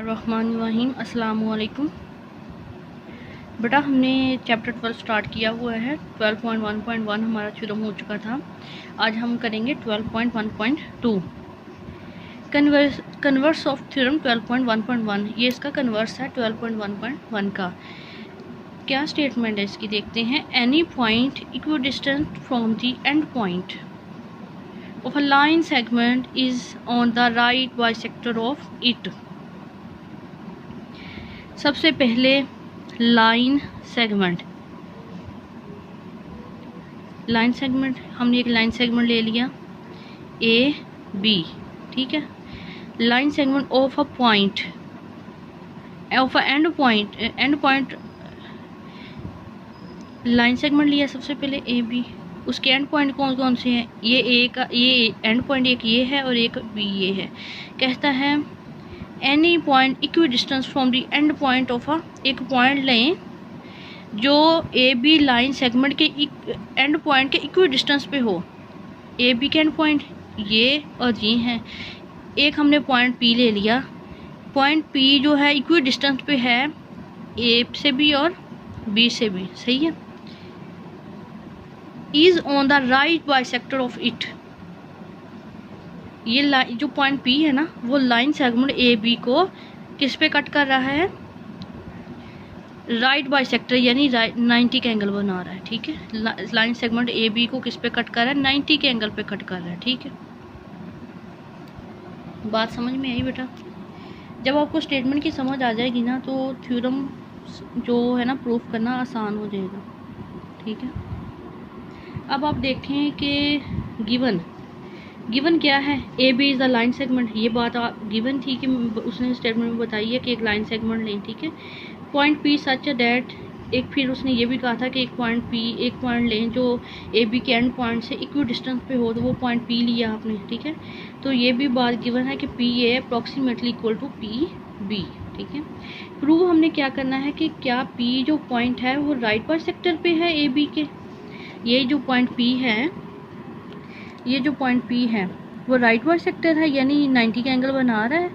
बिस्मिल्लाहिर्रहमानिर्रहीम। अस्सलामु अलैकुम। बेटा हमने चैप्टर 12 स्टार्ट किया हुआ है। 12.1.1 हमारा शुरू हो चुका था। आज हम करेंगे 12.1.2 कन्वर्स ऑफ थ्योरम 12.1.1। ये इसका कन्वर्स है 12.1.1 का। क्या स्टेटमेंट है इसकी देखते हैं। Any point equidistant from the end point of a line segment is on the right bisector of it। सबसे पहले लाइन सेगमेंट हमने एक लाइन सेगमेंट ले लिया ए बी, ठीक है। Line segment of a point of a and point line segment लिया सबसे पहले ए बी। उसके एंड पॉइंट कौन कौन से हैं? ये ए का ये एंड पॉइंट एक ये है और एक बी ये है। कहता है any point equi distance from the end point of a, एक पॉइंट लें जो ए बी लाइन सेगमेंट के एंड पॉइंट के इक्वी डिस्टेंस पे हो। ए बी के एंड पॉइंट ये और ये हैं। एक हमने पॉइंट पी ले लिया। पॉइंट पी जो है इक्वी डिस्टेंस पे है ए से भी और बी से भी, सही है। Is on the right bisector of it. ये लाइन जो पॉइंट पी है ना, वो लाइन सेगमेंट ए बी को किस पे कट कर रहा है? राइट बाइसेक्टर, यानी 90 का एंगल बना रहा है, ठीक है। लाइन सेगमेंट ए बी को किस पे कट कर रहा है? 90 के एंगल पे कट कर रहा है, ठीक है। बात समझ में आई बेटा? जब आपको स्टेटमेंट की समझ आ जाएगी ना, तो थ्योरम जो है ना प्रूफ करना आसान हो जाएगा, ठीक है। अब आप देखें कि गिवन क्या है? A b is the line segment. ये बात गिवन थी कि उसने स्टेटमेंट में बताई है कि एक लाइन सेगमेंट लें, ठीक है। पॉइंट पी सच दैट, एक फिर उसने ये भी कहा था कि एक पॉइंट लें जो ए बी के एंड पॉइंट से इक्वी डिस्टेंस पे हो, तो वो पॉइंट पी लिया आपने, ठीक है। तो ये भी बात गिवन है कि p a approximately equal to p b, ठीक है। प्रूव हमने क्या करना है कि क्या पी जो पॉइंट है वो राइट बाइसेक्टर पे है ए बी के। ये जो पॉइंट पी है वो राइट बाइसेक्टर है, यानी 90 का एंगल बना रहा है,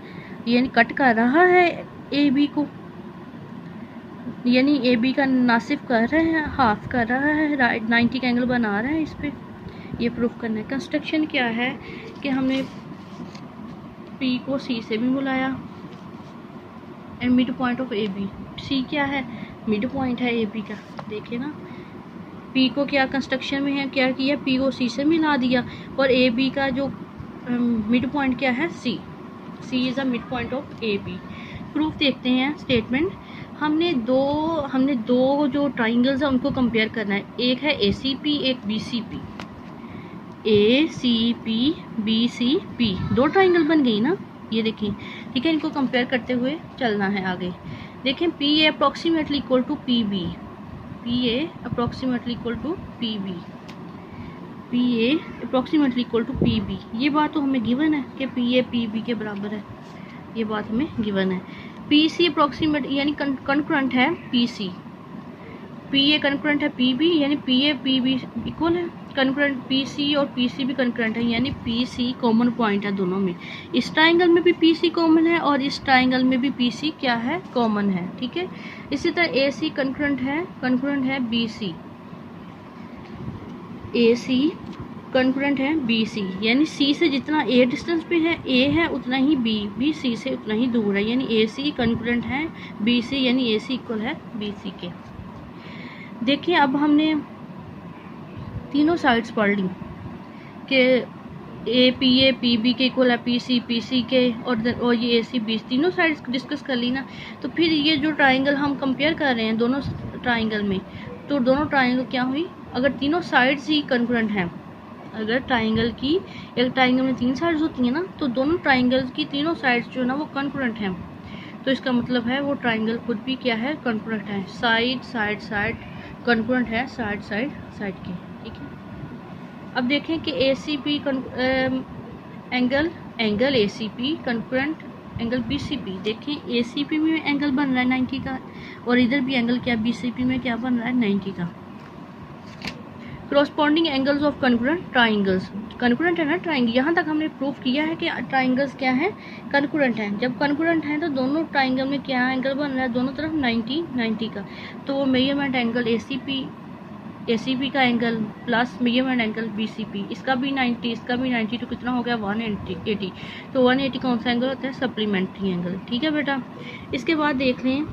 यानी कट कर रहा है ए बी को, यानी ए बी का नासिफ कर रहे हैं, हाफ कर रहा है, राइट 90 का एंगल बना रहा है इस पे। ये प्रूफ करना है। कंस्ट्रक्शन क्या है कि हमने पी को सी से भी बुलाया and mid point of A B. C क्या है? मिड पॉइंट है ए बी का। देखिए ना, पी को क्या कंस्ट्रक्शन में है, क्या किया? पी को सी से मिला दिया और ए बी का जो मिड पॉइंट क्या है? C is a mid point of A B. Proof देखते हैं। स्टेटमेंट हमने दो जो ट्राइंगल्स हैं उनको कंपेयर करना है। एक है ए सी पी, एक B C P. A C P B C P, दो ट्राइंगल बन गई ना, ये देखिए, ठीक है। इनको कंपेयर करते हुए चलना है आगे। देखें p a approximately equal to p b, p a approximately equal to p b, p a approximately equal to p b. ये बात तो हमें गिवन है कि पी ए पी बी के बराबर है, ये बात हमें गिवन है। पी सी अप्रॉक्सीमेट यानी कंकरेंट है p c, P a concurrent है पी बी, यानी p a p b equal है। कंकरेंट पी सी और पी सी भी कंकरेंट है, यानी पी सी कॉमन पॉइंट है दोनों में। इस ट्राइंगल में भी पी सी कॉमन है और इस ट्राइंगल में भी पी सी क्या है? कॉमन है, ठीक है। इसी तरह ए सी कंकरेंट है बी सी, ए सी कंकरेंट है बी सी, यानी सी से जितना ए डिस्टेंस पे है ए है उतना ही बी सी से उतना ही दूर है, यानी ए सी कंकरेंट है बी सी, यानी ए सी इक्वल है बी सी के। देखिए अब हमने तीनों साइड्स पढ़ ली कि ए पी बी के इक्वल है पी सी के, और ये ए सी बी, तीनों साइड्स डिस्कस कर ली ना। तो फिर ये जो ट्राइंगल हम कंपेयर कर रहे हैं दोनों ट्राइंगल में, तो दोनों ट्राइंगल क्या हुई? अगर तीनों साइड्स ही कंकरेंट हैं, अगर एक ट्राइंगल में 3 साइड्स होती हैं ना, तो दोनों ट्राइंगल्स की तीनों साइड्स जो है ना वो कंकरेंट हैं, तो इसका मतलब है वो ट्राइंगल खुद भी क्या है? कंकरेंट है। साइड कंकरेंट है साइड के, ठीक है। अब देखें कि A C P angle A C P concurrent angle B C P. देखें ए सी पी में एंगल बन रहा है 90 का और इधर भी एंगल क्या बी सी पी में क्या बन रहा है? 90 का। corresponding एंगल्स ऑफ कनकुरेंट ट्राइंगल्स, कनकुरेंट है ना ट्राइंगल, यहाँ तक हमने प्रूफ किया है कि ट्राइंगल्स क्या है, कनकुरेंट हैं। जब कनकुरेंट हैं तो दोनों ट्राइंगल में क्या एंगल बन रहा है, दोनों तरफ 90 90 का, तो वो मेजरमेंट एंगल ACP का angle plus measurement angle BCP, इसका भी 90 इसका भी 90, तो कितना हो गया 180। तो 180 कौन सा एंगल होता है, सप्लीमेंट्री एंगल। ठीक है बेटा, इसके बाद देख लें,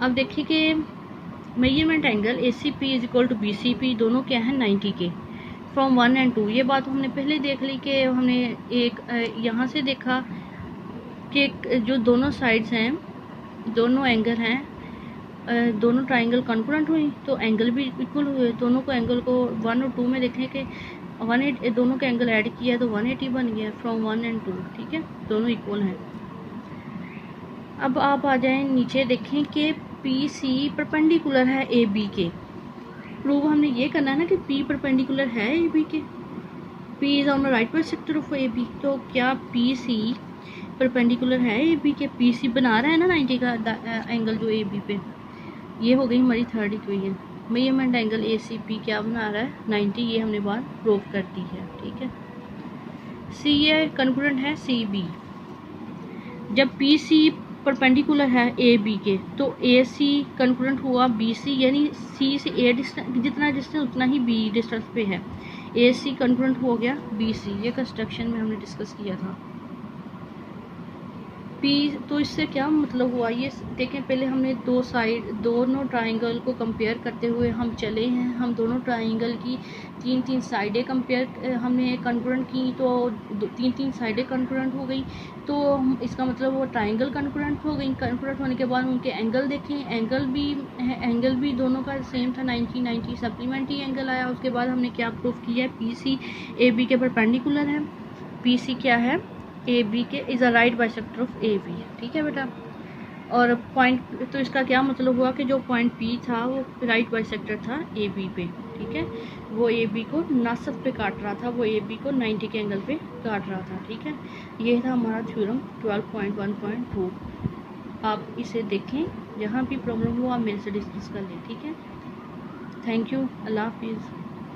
अब देखिए कि measurement angle ACP is equal to BCP, दोनों क्या है 90 के, फ्रॉम 1 and 2। ये बात हमने पहले देख ली कि हमने एक यहाँ से देखा कि जो दोनों साइड्स हैं, दोनों एंगल हैं, दोनों ट्राइंगल कॉन्करेंट हुई तो एंगल भी इक्वल हुए। दोनों को एंगल को 1 और 2 में देखें कि 180, दोनों के एंगल ऐड किया तो 180 बन गया फ्रॉम 1 and 2। ठीक है, दोनों इक्वल हैं। अब आप आ जाएं नीचे, देखें कि PC परपेंडिकुलर है AB के। प्रूव हमने ये करना है ना कि P परपेंडिकुलर है AB के, P is on the right bisector of AB। तो क्या PC परपेंडिकुलर है AB के, PC बना रहा है ना 90 का एंगल जो AB पे। ये हो गई हमारी third equation. Measurement angle ACP क्या बना रहा है 90, ये हमने बात प्रूव कर दी है। ठीक है, C ये कॉन्करेंट है CB। जब PC परपेंडिकुलर है AB के तो AC कॉन्करेंट हुआ BC, यानी C से A डिस्टेंस, जितना डिस्टेंस उतना ही B डिस्टेंस पे है, AC कॉन्करेंट हो गया BC। ये कंस्ट्रक्शन में हमने डिस्कस किया था। P, तो इससे क्या मतलब हुआ, ये देखें, पहले हमने दोनों ट्राइंगल को कंपेयर करते हुए हम चले हैं। हम दोनों ट्राइंगल की तीन साइडें कंपेयर हमने कॉन्करेंट की, तो तीन साइडें कॉन्करेंट हो गई, तो इसका मतलब वो ट्राइंगल कॉन्करेंट हो गई। कॉन्करेंट होने के बाद उनके एंगल देखें, एंगल भी दोनों का सेम था 90 90, सप्लीमेंट्री एंगल आया। उसके बाद हमने क्या प्रूफ किया, PC AB के परपेंडिकुलर है, PC क्या है AB के is a right bisector of AB। ठीक है बेटा, और पॉइंट, तो इसका क्या मतलब हुआ कि जो पॉइंट P था वो राइट बाइसेक्टर था AB पे। ठीक है, वो AB को 90 पे काट रहा था, वो AB को 90 के एंगल पे काट रहा था। ठीक है, ये था हमारा थ्योरम 12.1.2। आप इसे देखें, जहाँ भी प्रॉब्लम हो आप मेरे से डिस्कस कर लें। ठीक है, थैंक यू, अल्लाह हाफिज़।